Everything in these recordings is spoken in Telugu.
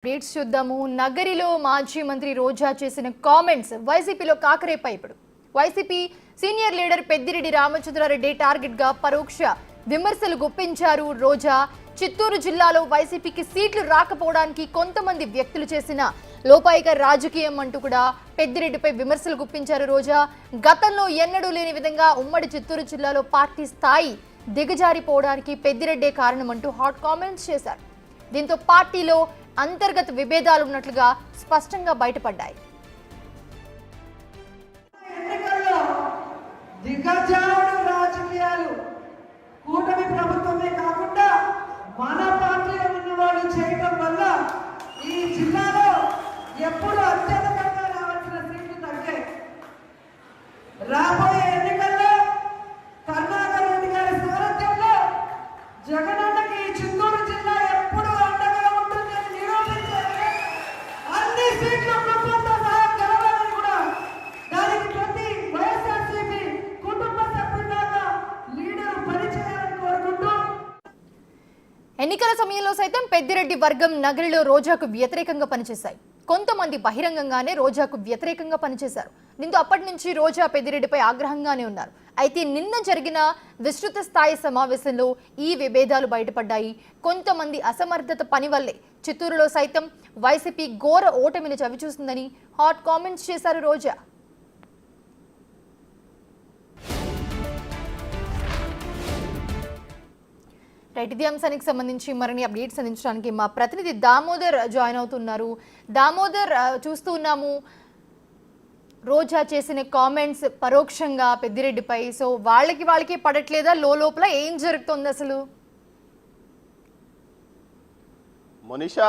అప్డేట్స్ చూద్దాము. నగరిలో మాజీ మంత్రి రోజా చేసిన కామెంట్స్ వైసీపీలో కాకరేపాయి. ఇప్పుడు YCP senior leader Peddireddy Ramachandra Reddy target గా పరోక్ష విమర్శలు గుప్పించారు రోజా. చిత్తూరు జిల్లాలో వైసీపీకి సీట్లు రాకపోవడానికి కొంతమంది వ్యక్తులు చేసిన లోపాయిక రాజకీయం అంటూ కూడా పెద్దిరెడ్డిపై విమర్శలు గుప్పించారు రోజా. గతంలో ఎన్నడూ లేని విధంగా ఉమ్మడి చిత్తూరు జిల్లాలో పార్టీ స్థాయి దిగజారిపోవడానికి పెద్దిరెడ్డే కారణమంటూ హాట్ కామెంట్స్ చేశారు. దీంతో పార్టీలో అంతర్గత విభేదాలు ఉన్నట్లుగా స్పష్టంగా బయటపడ్డాయి. రాజకీయాలు కూటమి ప్రభుత్వమే కాకుండా మన పార్టీలో ఉన్న వాళ్ళు చేయడం వల్ల ఈ జిల్లాలో ఎప్పుడు అత్యధికంగా రావాల్సిన సీట్లు తగ్గాయి. రాబోయే ఎన్నికల్లో కరుణాకర్ రెడ్డి గారి సారథ్యంలో జగనన్నకి ఈ చిత్తూరు జిల్లా ఎప్పుడు అండగా ఉంటుందని నిరూపించారు. అన్ని సీట్లు ప్రభుత్వంతో సహా గెలవాలని కూడా దానికి ప్రతి వైఎస్ఆర్సీపీ కుటుంబ సభ్యులాగా లీడర్ పనిచేయాలని కోరుకుంటూ ఎన్నికల సమయంలో సైతం పెద్దిరెడ్డి వర్గం నగరిలో రోజాకు వ్యతిరేకంగా పనిచేశాయి. కొంతమంది బహిరంగంగానే రోజాకు వ్యతిరేకంగా పనిచేశారు. దీంతో అప్పటి నుంచి రోజా పెద్దిరెడ్డిపై ఆగ్రహంగానే ఉన్నారు. అయితే నిన్న జరిగిన విస్తృత స్థాయి సమావేశంలో ఈ విభేదాలు బయటపడ్డాయి. కొంతమంది అసమర్థత పని వల్లే చిత్తూరులో సైతం వైసీపీ ఘోర ఓటమిని చవిచూస్తుందని హాట్ కామెంట్స్ చేశారు రోజా. ఇదే అంశానికి సంబంధించి మరిన్ని అప్డేట్స్ అందించడానికి మా ప్రతినిధి దామోదర్ జాయిన్ అవుతున్నారు. దామోదర్, చూస్తూ ఉన్నాము రోజా చేసిన కామెంట్స్ పరోక్షంగా పెద్దిరెడ్డిపై. సో వాళ్ళకి పడట్లేదా? లోపల ఏం జరుగుతుంది అసలు? మోనిషా,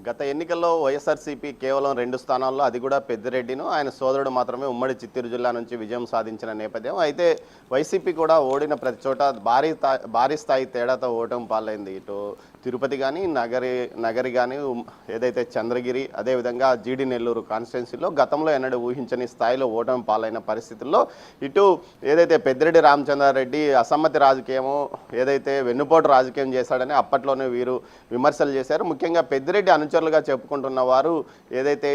గత ఎన్నికల్లో వైఎస్ఆర్సీపీ కేవలం 2 స్థానాల్లో, అది కూడా పెద్దిరెడ్డిను ఆయన సోదరుడు మాత్రమే ఉమ్మడి చిత్తూరు జిల్లా నుంచి విజయం సాధించిన నేపథ్యం. అయితే వైసీపీ కూడా ఓడిన ప్రతి చోట భారీ స్థాయి తేడాతో ఓటమి పాలైంది. ఇటు తిరుపతి కానీ, నగరి కానీ, ఏదైతే చంద్రగిరి, అదేవిధంగా జీడి నెల్లూరు కాన్స్టిట్యున్సీలో గతంలో ఎన్నడూ ఊహించని స్థాయిలో ఓటమి పాలైన పరిస్థితుల్లో ఇటు ఏదైతే పెద్దిరెడ్డి రామచంద్రారెడ్డి అసమ్మతి రాజకీయము, ఏదైతే వెన్నుపోటు రాజకీయం చేశాడని అప్పట్లోనే వీరు విమర్శలు చేశారు. ముఖ్యంగా పెద్దిరెడ్డి అనుచరులుగా చెప్పుకుంటున్న వారు ఏదైతే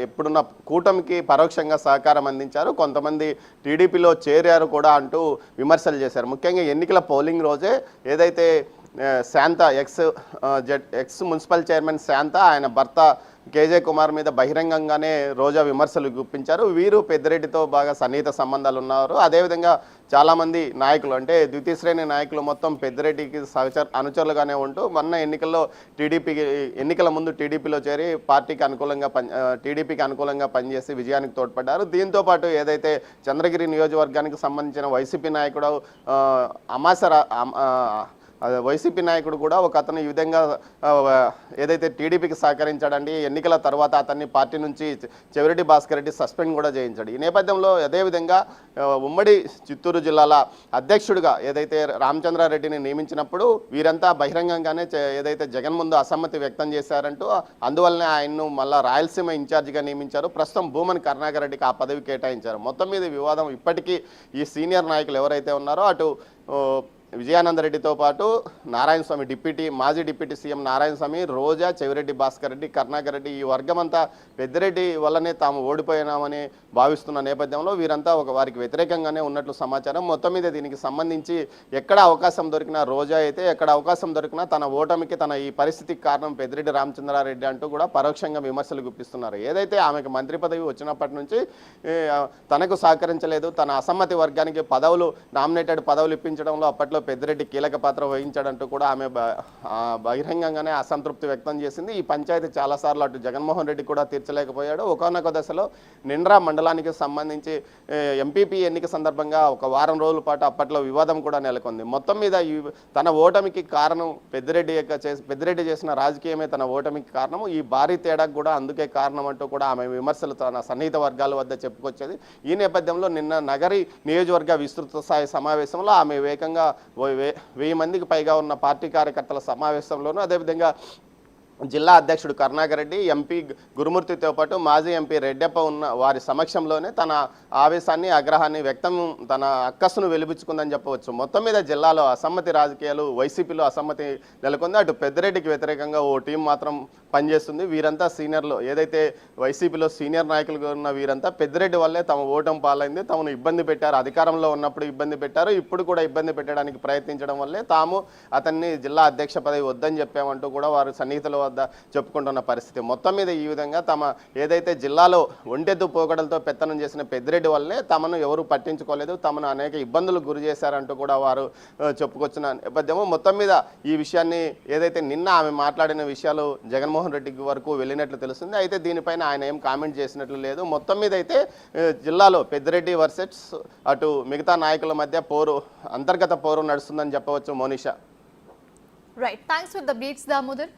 ఎప్పుడున్న కూటమికి పరోక్షంగా సహకారం అందించారు, కొంతమంది టీడీపీలో చేరారు కూడా అంటూ విమర్శలు చేశారు. ముఖ్యంగా ఎన్నికల పోలింగ్ రోజే ఏదైతే శాంత ఎక్స్ మున్సిపల్ చైర్మన్ శాంత, ఆయన భర్త కేజే కుమార్ మీద బహిరంగంగానే రోజా విమర్శలు గుప్పించారు. వీరు పెద్దిరెడ్డితో బాగా సన్నిహిత సంబంధాలు ఉన్నారు. అదేవిధంగా చాలామంది నాయకులు, అంటే ద్వితీయ శ్రేణి నాయకులు మొత్తం పెద్దిరెడ్డికి అనుచరులుగానే ఉంటూ మొన్న ఎన్నికల ముందు టీడీపీలో చేరి టీడీపీకి అనుకూలంగా పనిచేసి విజయానికి తోడ్పడ్డారు. దీంతో పాటు ఏదైతే చంద్రగిరి నియోజకవర్గానికి సంబంధించిన వైసీపీ నాయకుడు వైసీపీ నాయకుడు కూడా ఒక అతను ఈ విధంగా ఏదైతే టీడీపీకి సహకరించాడండి, ఎన్నికల తర్వాత అతన్ని పార్టీ నుంచి చెవిరెడ్డి భాస్కర్ రెడ్డి సస్పెండ్ కూడా చేయించాడు. ఈ నేపథ్యంలో అదేవిధంగా ఉమ్మడి చిత్తూరు జిల్లాల అధ్యక్షుడిగా ఏదైతే రామచంద్రారెడ్డిని నియమించినప్పుడు వీరంతా బహిరంగంగానే ఏదైతే జగన్ ముందు అసమ్మతి వ్యక్తం చేశారంటూ అందువల్లనే ఆయన్ను మళ్ళా రాయలసీమ ఇన్ఛార్జిగా నియమించారు. ప్రస్తుతం భూమన్ కరుణాకర్ రెడ్డికి ఆ పదవి కేటాయించారు. మొత్తం మీద వివాదం ఇప్పటికీ ఈ సీనియర్ నాయకులు ఎవరైతే ఉన్నారో అటు విజయానందరెడ్డితో పాటు నారాయణస్వామి, మాజీ డిప్యూటీ సీఎం నారాయణస్వామి, రోజా, చెవిరెడ్డి భాస్కర్ రెడ్డి, కరుణాకర్ రెడ్డి, ఈ వర్గమంతా పెద్దిరెడ్డి వల్లనే తాము ఓడిపోయినామని భావిస్తున్న నేపథ్యంలో వీరంతా వారికి వ్యతిరేకంగానే ఉన్నట్లు సమాచారం. మొత్తం మీద దీనికి సంబంధించి ఎక్కడ అవకాశం దొరికినా, రోజా అయితే ఎక్కడ అవకాశం దొరికినా తన ఓటమికి, తన ఈ పరిస్థితికి కారణం పెద్దిరెడ్డి రామచంద్రారెడ్డి అంటూ కూడా పరోక్షంగా విమర్శలు గుప్పిస్తున్నారు. ఏదైతే ఆమెకు మంత్రి పదవి వచ్చినప్పటి నుంచి తనకు సహకరించలేదు, తన అసమ్మతి వర్గానికి నామినేటెడ్ పదవులు ఇప్పించడంలో అప్పట్లో పెద్దిరెడ్డి కీలక పాత్ర వహించాడంటూ కూడా ఆమె బహిరంగంగానే అసంతృప్తి వ్యక్తం చేసింది. ఈ పంచాయతీ చాలాసార్లు అటు జగన్మోహన్ రెడ్డి కూడా తీర్చలేకపోయాడు. ఒకనొక దశలో నిండ్రా మండలానికి సంబంధించి ఎంపీపీ ఎన్నిక సందర్భంగా ఒక వారం రోజుల పాటు అప్పట్లో వివాదం కూడా నెలకొంది. మొత్తం మీద తన ఓటమికి కారణం పెద్దిరెడ్డి చేసిన రాజకీయమే తన ఓటమికి కారణం, ఈ భారీ తేడాకు కూడా అందుకే కారణం అంటూ కూడా ఆమె విమర్శలు తన సన్నిహిత వర్గాల వద్ద చెప్పుకొచ్చేది. ఈ నేపథ్యంలో నిన్న నగరి నియోజకవర్గ విస్తృత స్థాయి సమావేశంలో ఆమె వేగంగా 1000 మందికి పైగా ఉన్న పార్టీ కార్యకర్తల సమావేశంలోనూ, అదేవిధంగా జిల్లా అధ్యక్షుడు కరుణాకర్ రెడ్డి, ఎంపీ గురుమూర్తితో పాటు మాజీ ఎంపీ రెడ్డప్ప ఉన్న వారి సమక్షంలోనే తన ఆవేశాన్ని, ఆగ్రహాన్ని తన అక్కస్సును వెలిబుచ్చుకుందని చెప్పవచ్చు. మొత్తం మీద జిల్లాలో అసమ్మతి రాజకీయాలు, వైసీపీలో అసమ్మతి నెలకొంది. అటు పెద్దిరెడ్డికి వ్యతిరేకంగా ఓ టీం మాత్రం పనిచేస్తుంది. వీరంతా సీనియర్లు, ఏదైతే వైసీపీలో సీనియర్ నాయకులుగా ఉన్న వీరంతా పెద్దిరెడ్డి వల్లే తమ ఓటమి పాలైంది, తమను ఇబ్బంది పెట్టారు, అధికారంలో ఉన్నప్పుడు ఇబ్బంది పెట్టారు, ఇప్పుడు కూడా ఇబ్బంది పెట్టడానికి ప్రయత్నించడం వల్లే తాము అతన్ని జిల్లా అధ్యక్ష పదవి వద్దని చెప్పామంటూ కూడా వారు సన్నిహితుల వద్ద చెప్పుకుంటున్న పరిస్థితి. మొత్తం మీద ఈ విధంగా ఏదైతే జిల్లాలో ఒంటెద్దు పోకడలతో పెత్తనం చేసిన పెద్దిరెడ్డి వల్లే తమను ఎవరు పట్టించుకోలేదు, తమను అనేక ఇబ్బందులకు గురి చేశారంటూ కూడా వారు చెప్పుకొచ్చిన నేపథ్యము. మొత్తం మీద ఈ విషయాన్ని ఏదైతే నిన్న ఆమె మాట్లాడిన విషయాలు జగన్మోహన్ రెడ్డి వరకు వెళ్ళినట్లు తెలుస్తుంది. అయితే దీనిపైన ఆయన ఏం కామెంట్ చేసినట్లు లేదు. మొత్తం మీద అయితే జిల్లాలో పెద్దిరెడ్డి వర్సెస్ అటు మిగతా నాయకుల మధ్య అంతర్గత పోరు నడుస్తుందని చెప్పవచ్చు. Monisha. Right, thanks for the beats Damodar.